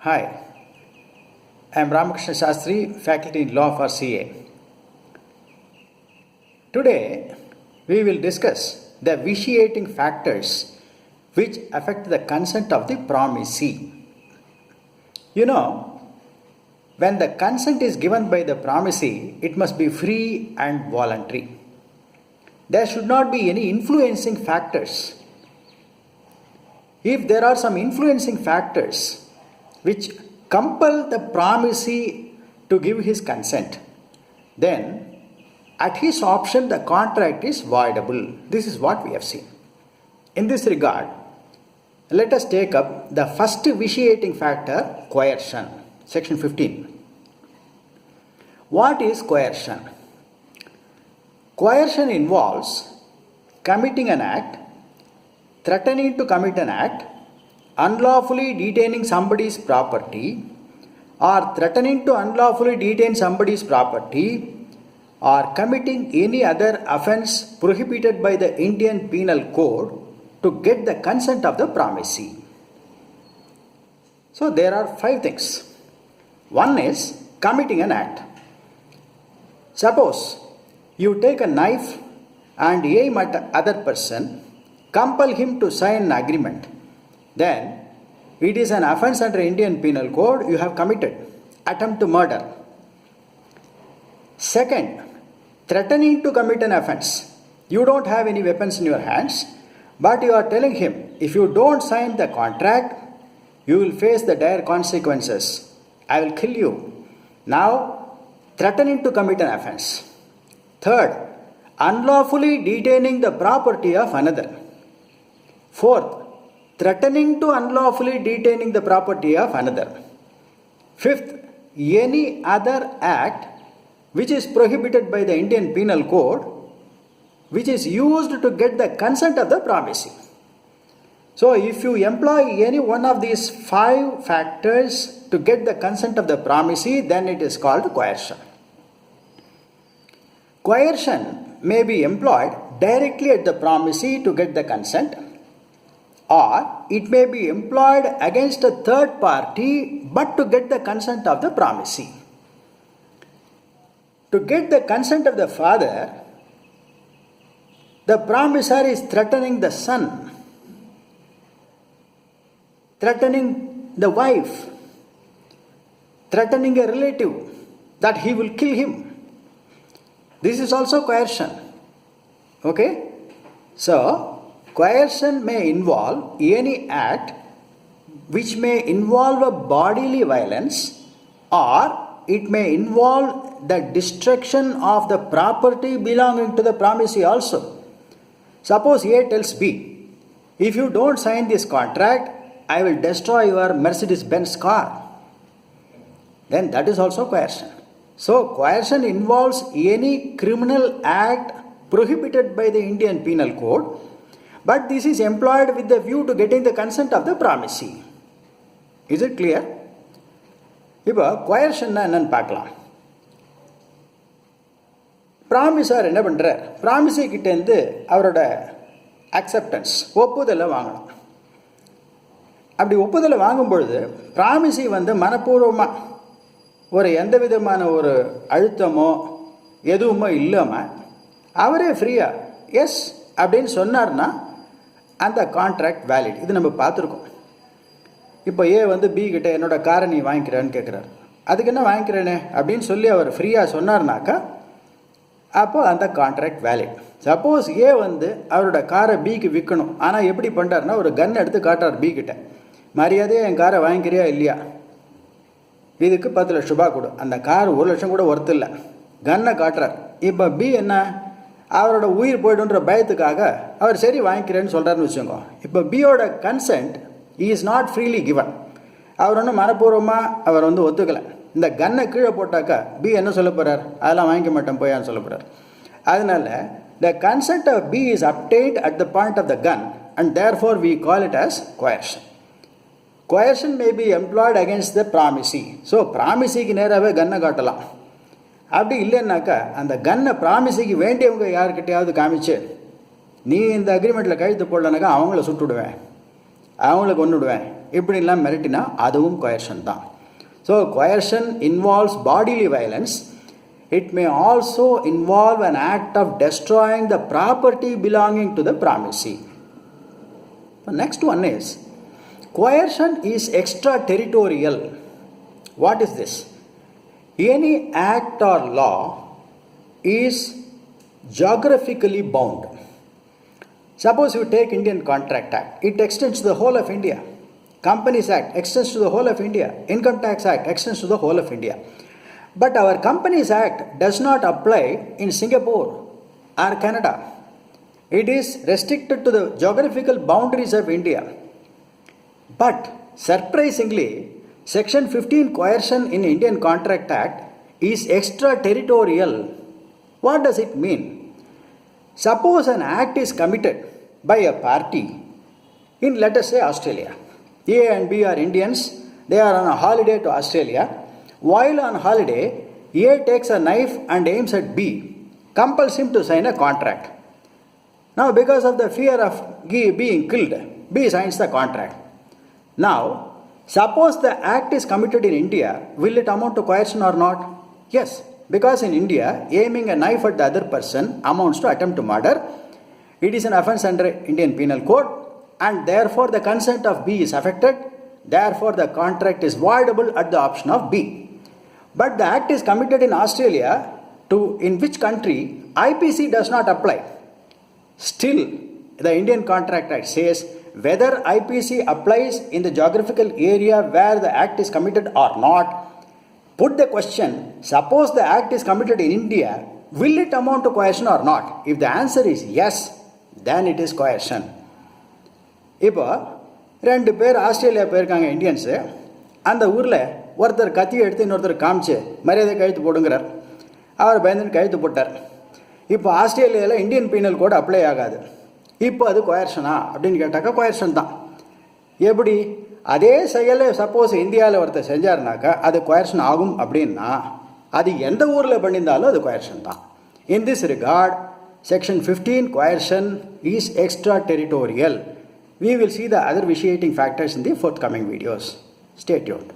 Hi, I am S.R.R.Sastry, faculty in law for CA. Today, we will discuss the vitiating factors which affect the consent of the promisee. You know, when the consent is given by the promisee, it must be free and voluntary. There should not be any influencing factors. If there are some influencing factors which compel the promisee to give his consent, then at his option the contract is voidable. This is what we have seen. In this regard, let us take up the first vitiating factor, coercion. Section 15. What is coercion? Coercion involves committing an act, threatening to commit an act, unlawfully detaining somebody's property, or threatening to unlawfully detain somebody's property, or committing any other offense prohibited by the Indian Penal Code to get the consent of the promisee. So there are 5 things. One is committing an act. Suppose you take a knife and aim at the other person, compel him to sign an agreement. Then it is an offense under Indian Penal Code you have committed. Attempt to murder. Second, threatening to commit an offense. You don't have any weapons in your hands, but you are telling him, if you don't sign the contract, you will face the dire consequences. I will kill you. Now, threatening to commit an offense. Third, unlawfully detaining the property of another. Fourth, threatening to unlawfully detaining the property of another. Fifth, any other act which is prohibited by the Indian Penal Code, which is used to get the consent of the promisee. So, if you employ any one of these 5 factors to get the consent of the promisee, then it is called coercion. Coercion may be employed directly at the promisee to get the consent, or it may be employed against a third party but to get the consent of the promisee. To get the consent of the father, the promisor is threatening the son, threatening the wife, threatening a relative that he will kill him. This is also coercion. Okay? So, coercion may involve any act which may involve a bodily violence, or it may involve the destruction of the property belonging to the promisee also. Suppose A tells B, if you don't sign this contract, I will destroy your Mercedes-Benz car. Then that is also coercion. So, coercion involves any criminal act prohibited by the Indian Penal Code, but this is employed with the view to getting the consent of the promisee. Is it clear? இப்போ coercionனா என்னன்னு பார்க்கலாம். ப்ராமிசர் என்ன பண்ணுறார்? ப்ராமிசி கிட்டேருந்து அவரோட acceptance, ஒப்புதலை வாங்கணும். அப்படி ஒப்புதலை வாங்கும் பொழுது ப்ராமிசி மனப்பூர்வமாக ஒரு எந்த விதமான ஒரு அழுத்தமோ எதுவுமோ இல்லாமல் அவரே ஃப்ரீயாக எஸ் அப்படின்னு சொன்னார்னா அந்த கான்ட்ராக்ட் வேலிட். இது நம்ம பார்த்துருக்கோம். இப்போ ஏ பி கிட்ட என்னோட காரை நீ வாங்கிக்கிறேன்னு கேட்குறாரு. அதுக்கு என்ன வாங்கிக்கிறேனே அப்படின்னு சொல்லி அவர் ஃப்ரீயாக சொன்னார்னாக்கா அப்போ அந்த கான்ட்ராக்ட் வேலிட். சப்போஸ் ஏ அவரோட காரை பிக்கு விற்கணும், ஆனால் எப்படி பண்ணுறாருனா ஒரு கன் எடுத்து காட்டுறார் பி கிட்ட, மரியாதையாக என் காரை வாங்கிக்கிறியா இல்லையா, இதுக்கு 10 லட்ச ரூபா கொடு. அந்த கார் 1 லட்சம் கூட ஒர்த்து இல்லை, கன்னை காட்டுறார். இப்போ பி என்ன, அவரோட உயிர் போய்டுன்ற பயத்துக்காக அவர் சரி வாங்கிக்கிறேன்னு சொல்கிறாருன்னு வச்சுக்கோங்க. இப்போ பியோட consent is not freely given. அவர் ஒன்றும் மனப்பூர்வமாக அவர் ஒத்துக்கலை. இந்த கன்னை கீழே போட்டாக்கா பி என்ன சொல்ல போகிறார், அதெல்லாம் வாங்கிக்க மாட்டேன் போயான்னு சொல்ல போகிறார். அதனால the consent of B is obtained at the point of the gun and therefore we call it as coercion. Coercion may be employed against the promisee. So ப்ராமிசிக்கு நேராகவே கன்னை காட்டலாம். அப்படி இல்லைன்னாக்கா அந்த கன்னை ப்ராமிசிக்கு வேண்டியவங்க யார்கிட்டையாவது காமிச்சு, நீ இந்த அக்ரிமெண்ட்டில் கையெழுத்து போடலனாக்கா அவங்கள சுட்டுவிடுவேன், அவங்கள கொண்டுடுவேன் இப்படிலாம் மிரட்டினா அதுவும் coercion தான். So coercion involves bodily violence. It may also involve an act of destroying the property belonging to the promisee. The next one is coercion is extraterritorial. What is this? Any act or law is geographically bound. Suppose you take Indian Contract Act, it extends to the whole of India. Companies Act extends to the whole of India. Income Tax Act extends to the whole of India. But our Companies Act does not apply in Singapore or Canada. It is restricted to the geographical boundaries of India. But surprisingly, Section 15 coercion in Indian Contract Act is extraterritorial. What does it mean? Suppose an act is committed by a party in, let us say, Australia. A and B are Indians. They are on a holiday to Australia. While on holiday, A takes a knife and aims at B, compels him to sign a contract. Now, because of the fear of being killed, B signs the contract. Now, suppose the act is committed in India, will it amount to coercion or not? Yes, because in India, aiming a knife at the other person amounts to attempt to murder. It is an offence under Indian Penal Code, and therefore the consent of B is affected. Therefore, the contract is voidable at the option of B. But the act is committed in Australia, in which country IPC does not apply. Still, the Indian Contract Act says whether IPC applies in the geographical area where the act is committed or not. Put the question, suppose the act is committed in India, will it amount to coercion or not? If the answer is yes, then it is coercion. இப்போ 2 பேர் Australia போயிருக்காங்க Indians. அந்த ஊரில் ஒருத்தர் கத்தியை எடுத்து இன்னொருத்தர் காமிச்சு மரியாதை கழுத்து போடுங்கிறார். அவர் பயந்துன்னு கழுத்து போட்டார். இப்போ ஆஸ்திரேலியாவில் இந்தியன் பீனல் கோடு அப்ளை ஆகாது. இப்போ அது coercion-ஆ அப்படின்னு கேட்டாக்கா coercion தான். எப்படி? அதே செயலை சப்போஸ் இந்தியாவில் ஒருத்தர் செஞ்சாருனாக்கா அது coercion ஆகும் அப்படின்னா அது எந்த ஊரில் பண்ணியிருந்தாலும் அது coercion தான். In this regard, Section 15 coercion is extraterritorial. We will see the other vitiating factors in the forthcoming videos. Stay tuned.